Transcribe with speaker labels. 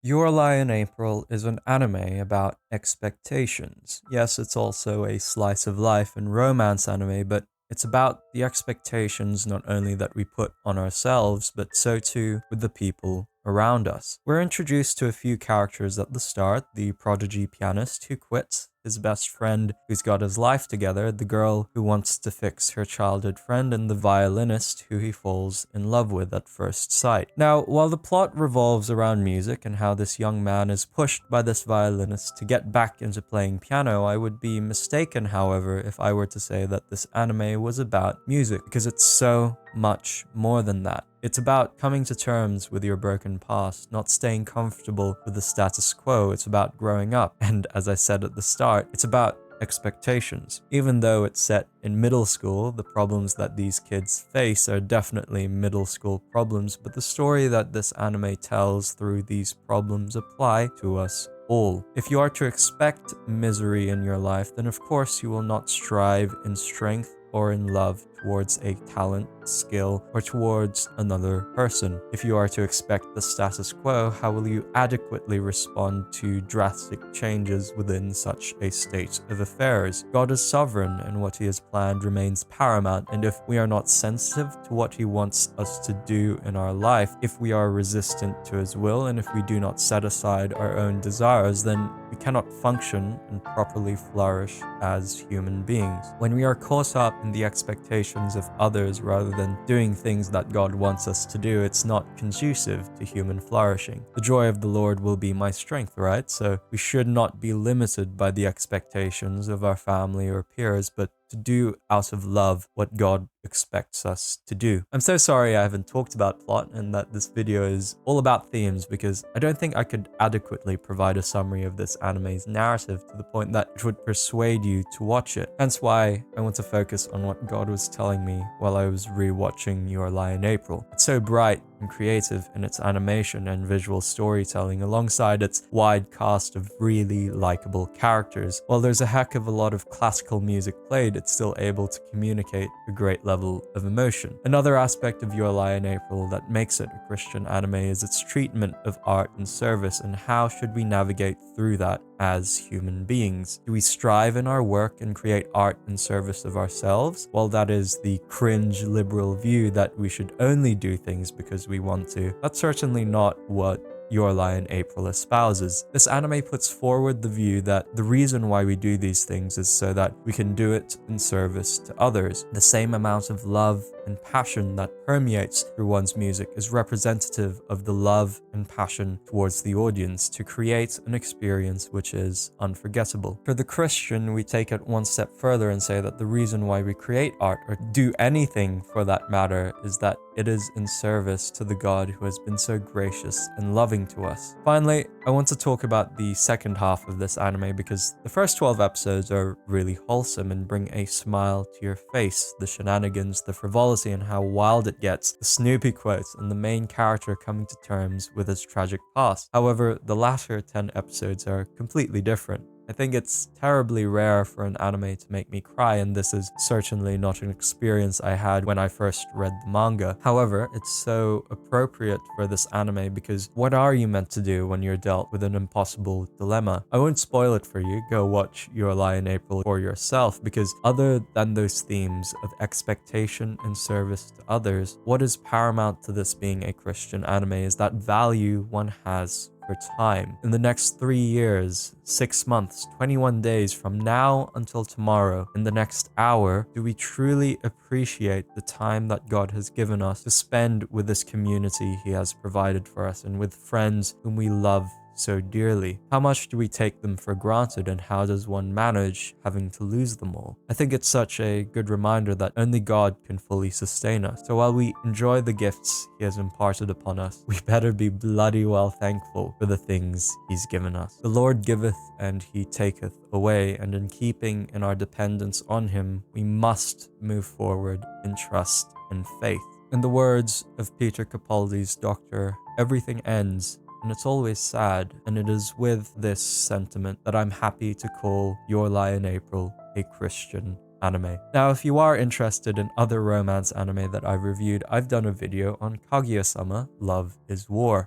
Speaker 1: Your Lie in April is an anime about expectations. Yes, it's also a slice of life and romance anime, but it's about the expectations not only that we put on ourselves, but so too with the people around us. We're introduced to a few characters at the start: the prodigy pianist who quits, his best friend who's got his life together, the girl who wants to fix her childhood friend, and the violinist who he falls in love with at first sight. Now, while the plot revolves around music and how this young man is pushed by this violinist to get back into playing piano, I would be mistaken, however, if I were to say that this anime was about music, because it's so much more than that. It's about coming to terms with your broken past, not staying comfortable with the status quo. It's about growing up. And as I said at the start, it's about expectations. Even though it's set in middle school, the problems that these kids face are definitely middle school problems, but the story that this anime tells through these problems apply to us all. If you are to expect misery in your life, then of course you will not strive in strength or in love towards a talent, skill, or towards another person. If you are to expect the status quo, how will you adequately respond to drastic changes within such a state of affairs? God is sovereign, and what he has planned remains paramount, and if we are not sensitive to what he wants us to do in our life, if we are resistant to his will, and if we do not set aside our own desires, then we cannot function and properly flourish as human beings. When we are caught up in the expectations of others rather than doing things that God wants us to do, it's not conducive to human flourishing. The joy of the Lord will be my strength, right? So we should not be limited by the expectations of our family or peers, but to do out of love what God expects us to do. I'm so sorry I haven't talked about plot and that this video is all about themes, because I don't think I could adequately provide a summary of this anime's narrative to the point that it would persuade you to watch it. Hence why I want to focus on what God was telling me while I was rewatching Your Lie in April. It's so bright and creative in its animation and visual storytelling, alongside its wide cast of really likable characters. While there's a heck of a lot of classical music played, it's still able to communicate a great level of emotion. Another aspect of Your Lie in April that makes it a Christian anime is its treatment of art and service, and how should we navigate through that as human beings? Do we strive in our work and create art in service of ourselves? Well, that is the cringe liberal view that we should only do things because we want to. That's certainly not what Your Lie in April espouses. This anime puts forward the view that the reason why we do these things is so that we can do it in service to others. The same amount of love and passion that permeates through one's music is representative of the love and passion towards the audience to create an experience which is unforgettable. For the Christian, we take it one step further and say that the reason why we create art, or do anything for that matter, is that it is in service to the God who has been so gracious and loving to us. Finally, I want to talk about the second half of this anime, because the first 12 episodes are really wholesome and bring a smile to your face. The shenanigans, the frivolity, and how wild it gets, the Snoopy quotes, and the main character coming to terms with his tragic past. However, the latter 10 episodes are completely different. I think it's terribly rare for an anime to make me cry, and this is certainly not an experience I had when I first read the manga. However, it's so appropriate for this anime, because what are you meant to do when you're dealt with an impossible dilemma? I won't spoil it for you, go watch Your Lie in April for yourself, because other than those themes of expectation and service to others, what is paramount to this being a Christian anime is that value one has for time. In the next 3 years, 6 months, 21 days from now until tomorrow, in the next hour, do we truly appreciate the time that God has given us to spend with this community he has provided for us and with friends whom we love so dearly? How much do we take them for granted, and how does one manage having to lose them all? I think it's such a good reminder that only God can fully sustain us. So while we enjoy the gifts he has imparted upon us, we better be bloody well thankful for the things he's given us. The Lord giveth and he taketh away, and in keeping in our dependence on him, we must move forward in trust and faith. In the words of Peter Capaldi's Doctor, everything ends, and it's always sad, and it is with this sentiment that I'm happy to call Your Lie in April a Christian anime. Now, if you are interested in other romance anime that I've reviewed, I've done a video on Kaguya-sama, Love is War.